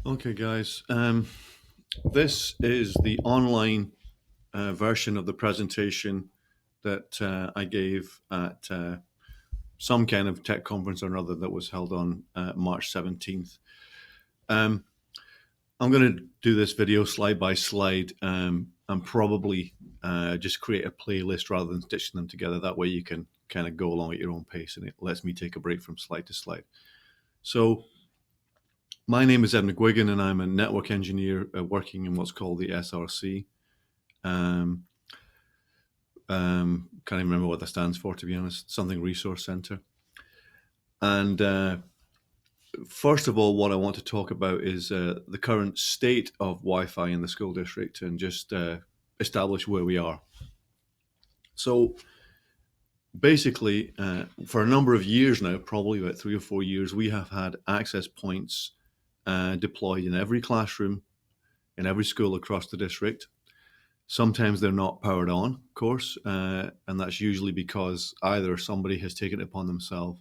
Okay, guys. This is the online version of the presentation that I gave at some kind of tech conference or another that was held on March 17th. Um, I'm going to do this video slide by slide and probably just create a playlist rather than stitching them together. That way you can kind of go along at your own pace and it lets me take a break from slide to slide. So my name is Ed McGuigan, and I'm a network engineer working in what's called the SRC. Can't even remember what that stands for, to be honest. Something Resource Center. And first of all, what I want to talk about is the current state of Wi-Fi in the school district and just establish where we are. So basically, for a number of years now, probably about 3 or 4 years, we have had access points deployed in every classroom, in every school across the district. Sometimes they're not powered on, of course, and that's usually because either somebody has taken it upon themselves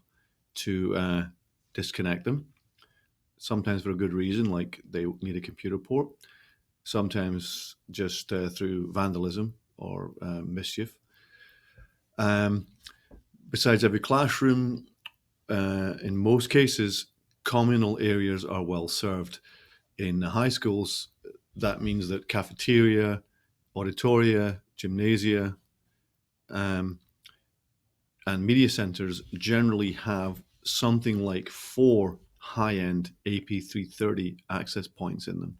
to disconnect them, sometimes for a good reason, like they need a computer port, sometimes just through vandalism or mischief. Besides every classroom, in most cases, communal areas are well served. In high schools, that means that cafeteria, auditoria, gymnasia, and media centers generally have something like 4 high-end AP330 access points in them.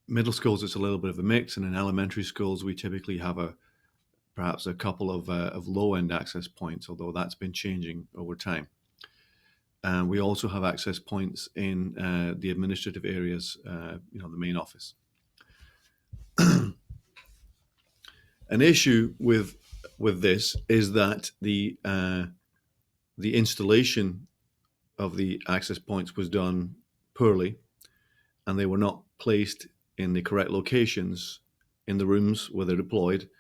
Middle schools, it's a little bit of a mix, and in elementary schools, we typically have perhaps a couple of low-end access points, although that's been changing over time. And we also have access points in the administrative areas, the main office. An issue with this is that the installation of the access points was done poorly, and they were not placed in the correct locations in the rooms where they're deployed,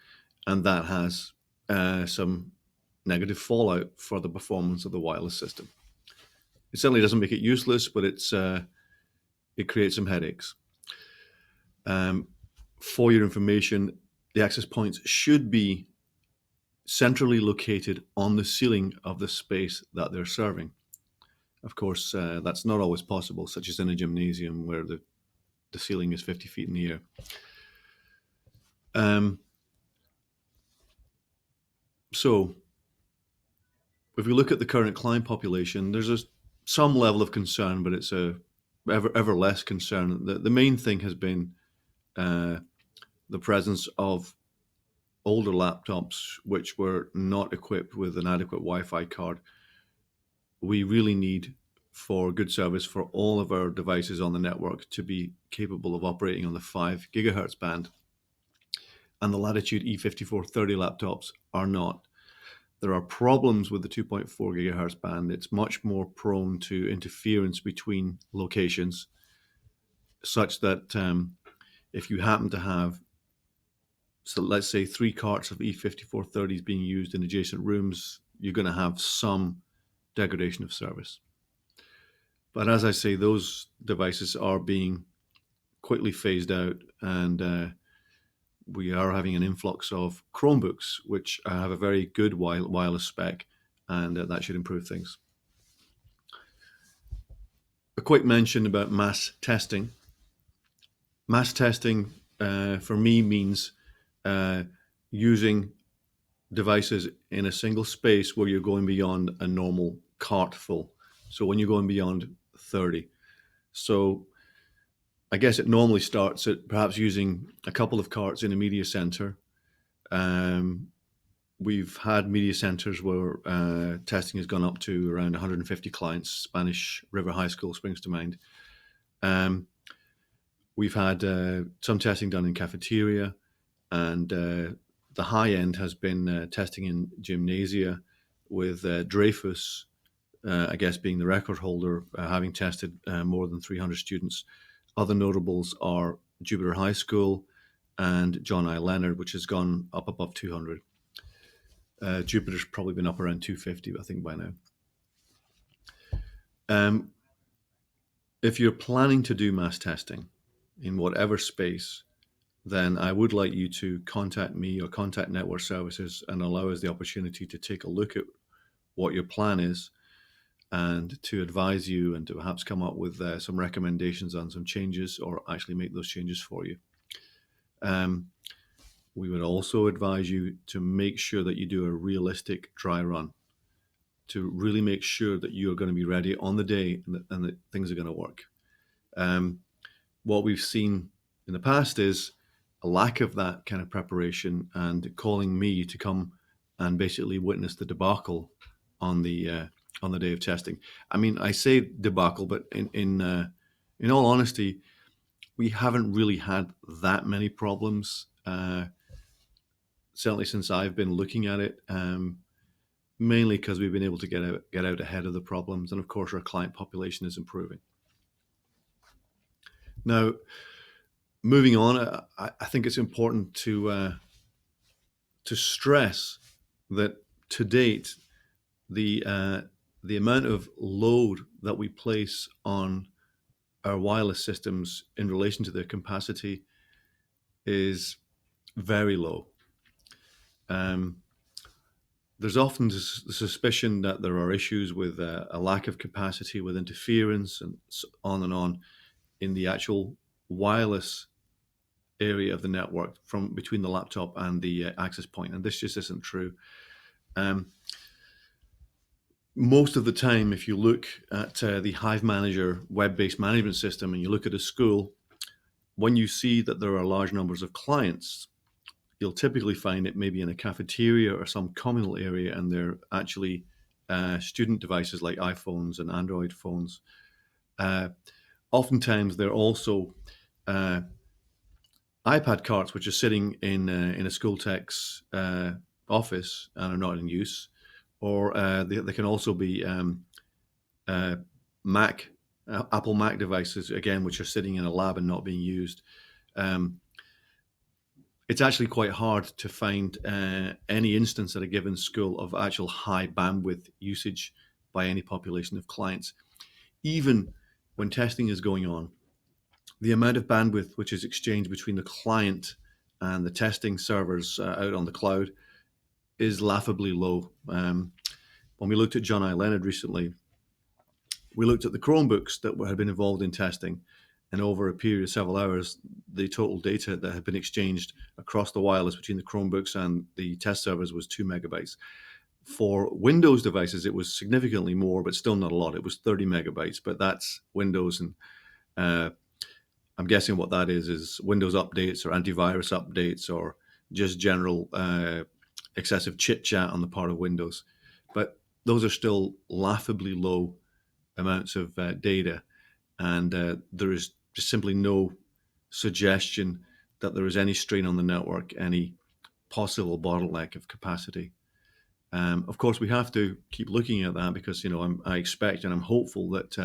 and that has some negative fallout for the performance of the wireless system. It certainly doesn't make it useless, but it creates some headaches. For your information, the access points should be centrally located on the ceiling of the space that they're serving. Of course, that's not always possible, such as in a gymnasium where the ceiling is 50 feet in the air. So if we look at the current client population, there's some level of concern, but it's ever less concern. The main thing has been the presence of older laptops which were not equipped with an adequate Wi-Fi card. We really need, for good service, for all of our devices on the network to be capable of operating on the 5 gigahertz band. And the Latitude E5430 laptops are not. There are problems with the 2.4 gigahertz band. It's much more prone to interference between locations, such that if you happen to have, so let's say 3 carts of E5430s being used in adjacent rooms, you're going to have some degradation of service. But as I say, those devices are being quickly phased out, and we are having an influx of Chromebooks, which have a very good wireless spec, and that should improve things. A quick mention about mass testing. Mass testing for me means using devices in a single space where you're going beyond a normal cart full. So when you're going beyond 30. So I guess it normally starts at perhaps using a couple of carts in a media center. We've had media centers where testing has gone up to around 150 clients. Spanish River High School springs to mind. We've had some testing done in cafeteria, and the high end has been testing in gymnasia with Dreyfus, I guess, being the record holder, having tested more than 300 students. Other notables are Jupiter High School and John I. Leonard, which has gone up above 200. Jupiter's probably been up around 250, I think, by now. If you're planning to do mass testing in whatever space, then I would like you to contact me or contact Network Services and allow us the opportunity to take a look at what your plan is and to advise you and to perhaps come up with some recommendations on some changes or actually make those changes for you. Um, we would also advise you to make sure that you do a realistic dry run to really make sure that you are going to be ready on the day and that things are going to work. What we've seen in the past is a lack of that kind of preparation and calling me to come and basically witness the debacle on the day of testing. I mean, I say debacle, but in all honesty, we haven't really had that many problems. Certainly since I've been looking at it, mainly because we've been able to get out ahead of the problems, and of course our client population is improving. Now, moving on, I think it's important to stress that to date, the amount of load that we place on our wireless systems in relation to their capacity is very low. There's often the suspicion that there are issues with a lack of capacity, with interference, and on in the actual wireless area of the network from between the laptop and the access point, and this just isn't true. Most of the time, if you look at the Hive Manager web-based management system and you look at a school, when you see that there are large numbers of clients, you'll typically find it maybe in a cafeteria or some communal area, and they're actually student devices like iPhones and Android phones. Oftentimes, they're also iPad carts, which are sitting in a school tech's office and are not in use, or they can also be Mac, Apple Mac devices, again, which are sitting in a lab and not being used. It's actually quite hard to find any instance at a given school of actual high bandwidth usage by any population of clients. Even when testing is going on, the amount of bandwidth which is exchanged between the client and the testing servers out on the cloud is laughably low. When we looked at John I. Leonard recently, we looked at the Chromebooks that had been involved in testing, and over a period of several hours, the total data that had been exchanged across the wireless between the Chromebooks and the test servers was 2 megabytes. For Windows devices, it was significantly more, but still not a lot. It was 30 megabytes, but that's Windows, and I'm guessing what that is Windows updates or antivirus updates or just general excessive chit chat on the part of Windows. But those are still laughably low amounts of data, and there is just simply no suggestion that there is any strain on the network, any possible bottleneck of capacity. Of course, we have to keep looking at that because I expect and I'm hopeful that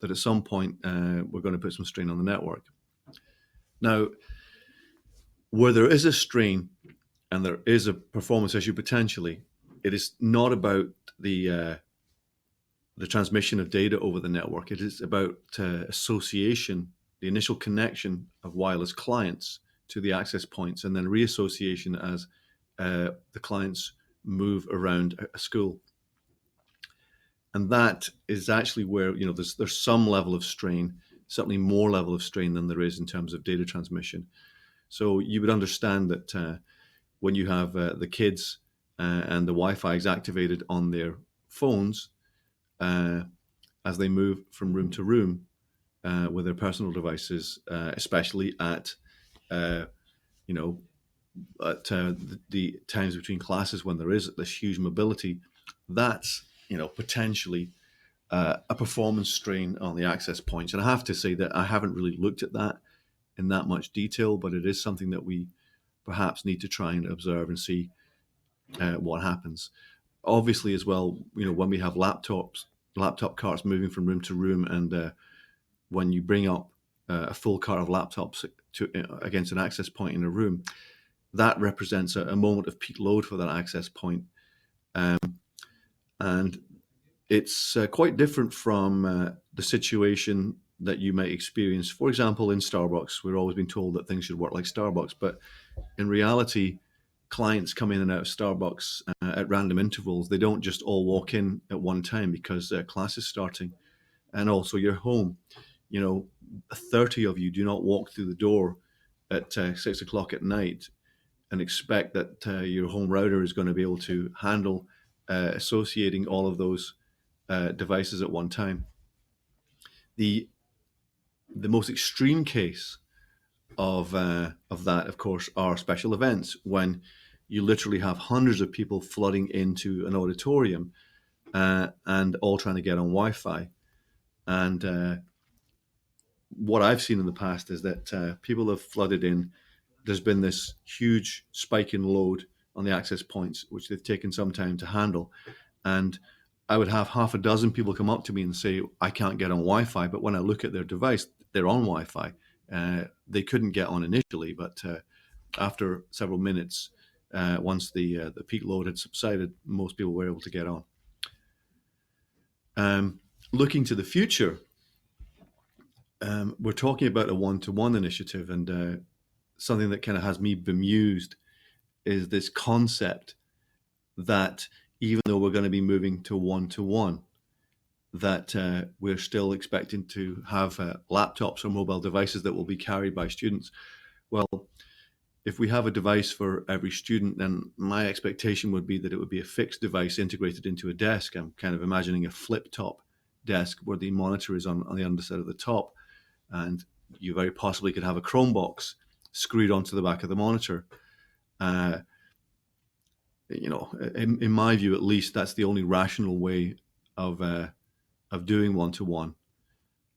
at some point we're going to put some strain on the network. Now, where there is a strain and there is a performance issue potentially, it is not about the transmission of data over the network. It is about association, the initial connection of wireless clients to the access points, and then reassociation as the clients move around a school. And that is actually where there's some level of strain, certainly more level of strain than there is in terms of data transmission. So you would understand that when you have the kids and the Wi-Fi is activated on their phones, as they move from room to room with their personal devices, especially at the times between classes when there is this huge mobility, that's potentially a performance strain on the access points. And I have to say that I haven't really looked at that in that much detail, but it is something that we perhaps need to try and observe and see what happens. Obviously, as well, when we have laptop carts moving from room to room, and when you bring up a full cart of laptops against an access point in a room, that represents a moment of peak load for that access point. And it's quite different from the situation that you might experience. For example, in Starbucks, we're always been told that things should work like Starbucks, but in reality, clients come in and out of Starbucks at random intervals. They don't just all walk in at one time because class is starting, and also you're home. You know, 30 of you do not walk through the door at 6 o'clock at night and expect that your home router is going to be able to handle associating all of those devices at one time. The the most extreme case of that, of course, are special events when you literally have hundreds of people flooding into an auditorium and all trying to get on Wi-Fi. And what I've seen in the past is that people have flooded in. There's been this huge spike in load on the access points, which they've taken some time to handle. And I would have half a dozen people come up to me and say, I can't get on Wi Fi. But when I look at their device, they're on Wi Fi. They couldn't get on initially, but after several minutes, once the peak load had subsided, most people were able to get on. Looking to the future, we're talking about a one-to-one initiative, and something that kind of has me bemused is this concept that even though we're going to be moving to one-to-one, that we're still expecting to have laptops or mobile devices that will be carried by students. Well, if we have a device for every student, then my expectation would be that it would be a fixed device integrated into a desk. I'm kind of imagining a flip top desk where the monitor is on the underside of the top, and you very possibly could have a Chromebox screwed onto the back of the monitor. Uh, in my view, at least, that's the only rational way of doing one-to-one.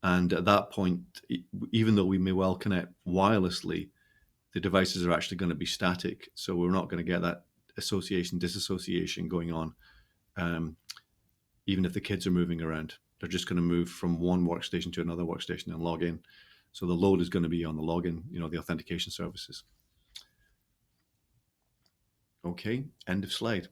And at that point, even though we may well connect wirelessly, the devices are actually going to be static. So we're not going to get that association, disassociation going on, even if the kids are moving around. They're just going to move from one workstation to another workstation and log in. So the load is going to be on the login, the authentication services. Okay, end of slide.